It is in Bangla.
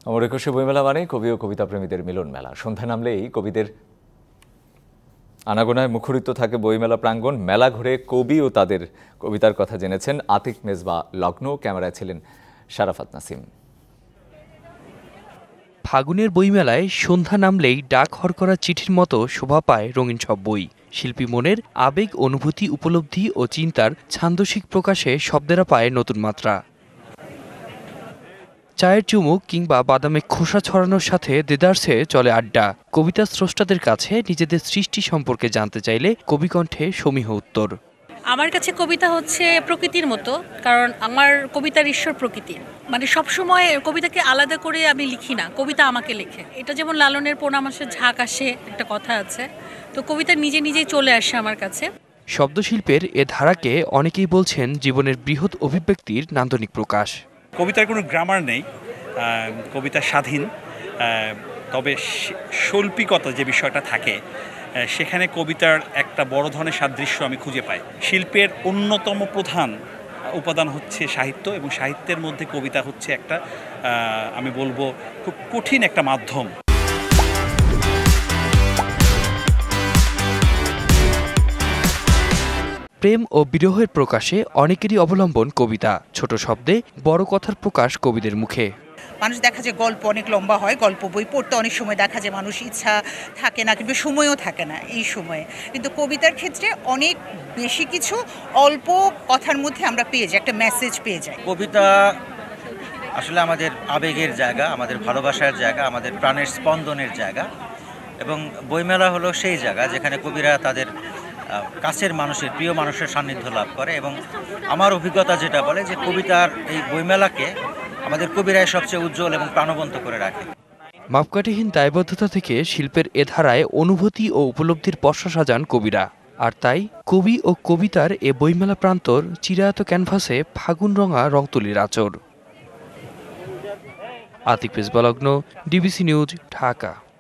অমর একুশে বইমেলা মানে কবি ও কবিতা প্রেমীদের মিলন মেলা। সন্ধ্যা নামলেই কবিদের আনাগোনায় মুখরিত থাকে বইমেলা প্রাঙ্গণ। মেলা ঘুরে কবি ও তাদের কবিতার কথা জেনেছেন আতিক মেজবা লগ্ন। ক্যামেরায় ছিলেন শারাফাত নাসিম। ফাগুনের বইমেলায় সন্ধ্যা নামলেই ডাক হরকরা চিঠির মতো শোভা পায় রঙিন সব বই। শিল্পী মনের আবেগ, অনুভূতি, উপলব্ধি ও চিন্তার ছান্দসিক প্রকাশে শব্দেরা পায় নতুন মাত্রা। চায়ের চুমুক কিংবা বাদামে খোসা ছড়ানোর সাথে দেদারসে চলে আড্ডা। কবিতা স্রষ্টাদের কাছে নিজেদের সৃষ্টি সম্পর্কে জানতে চাইলে কবিকণ্ঠে সমীহ উত্তর। আমার কাছে কবিতা হচ্ছে প্রকৃতির মতো, কারণ আমার কবিতার ঈশ্বর প্রকৃতি। মানে সবসময় কবিতাকে আলাদা করে আমি লিখি না, কবিতা আমাকে লেখে। এটা যেমন লালনের পোনা মাসে ঝাঁক আসে একটা কথা আছে, তো কবিতা নিজে নিজেই চলে আসে আমার কাছে। শব্দশিল্পের এ ধারাকে অনেকেই বলছেন জীবনের বৃহৎ অভিব্যক্তির নান্দনিক প্রকাশ। কবিতার কোনো গ্রামার নেই, কবিতা স্বাধীন, তবে শৈল্পিকতা যে বিষয়টা থাকে সেখানে কবিতার একটা বড় ধরনের সাদৃশ্য আমি খুঁজে পাই। শিল্পের অন্যতম প্রধান উপাদান হচ্ছে সাহিত্য, এবং সাহিত্যের মধ্যে কবিতা হচ্ছে একটা আমি বলবো খুব কঠিন একটা মাধ্যম। প্রেম ও বিরহের প্রকাশে অনেকেরই অবলম্বন কবিতা। ছোট শব্দে বড় কথার প্রকাশ কবিদের মুখে। মানুষ দেখা যায় গল্প অনেক লম্বা হয়, গল্প বই পড়তে অনেক সময় দেখা যায় মানুষ ইচ্ছা থাকে না, কিন্তু সময়ও থাকে না এই সময়ে। কিন্তু কবিতার ক্ষেত্রে অনেক বেশি কিছু অল্প কথার মধ্যে আমরা পেয়ে যাই, একটা মেসেজ পেয়ে যাই। কবিতা আসলে আমাদের আবেগের জায়গা, আমাদের ভালোবাসার জায়গা, আমাদের প্রাণের স্পন্দনের জায়গা, এবং বইমেলা হলো সেই জায়গা যেখানে কবিরা তাদের কাছের মানুষের, প্রিয় মানুষের সান্নিধ্য লাভ করে। এবং আমার অভিজ্ঞতা যেটা বলে যে কবিতার এই বইমেলাকে আমাদের কবিরাই সবচেয়ে উজ্জ্বল এবং প্রাণবন্ত করে রাখে। মাপকাঠিহীন দায়বদ্ধতা থেকে শিল্পের এ ধারায় অনুভূতি ও উপলব্ধির পসরা সাজান কবিরা। আর তাই কবি ও কবিতার এ বইমেলা প্রান্তর চিরায়ত ক্যানভাসে ফাগুন রঙা রংতুলির আচর। আতিক মেজবা লগ্ন, ডিবিসি নিউজ, ঢাকা।